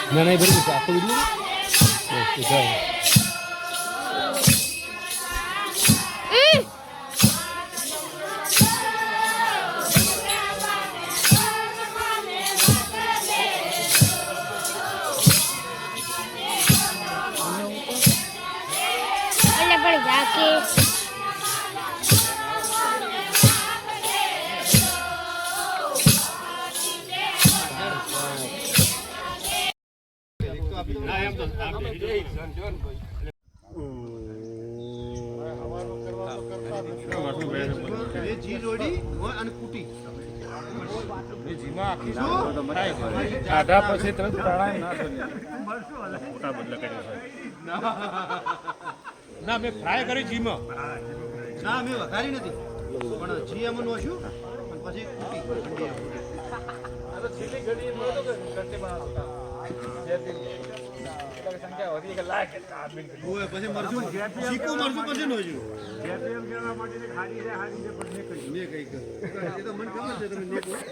ના ના બરોબર છે આખો વિડીયો પણ જાકે આધા પછી તરત પ્રાણાયામ ના બદલા કર્યો ના મેં ફ્રાય કરી જીમાં ના મેં વઘારી નથી પણ જી અમન વાસ્યું અને પછી કૂટી પછી મરચું શીખું મરચું પછી નો જોયું મેં કઈ એ તો મને ખબર છે તમે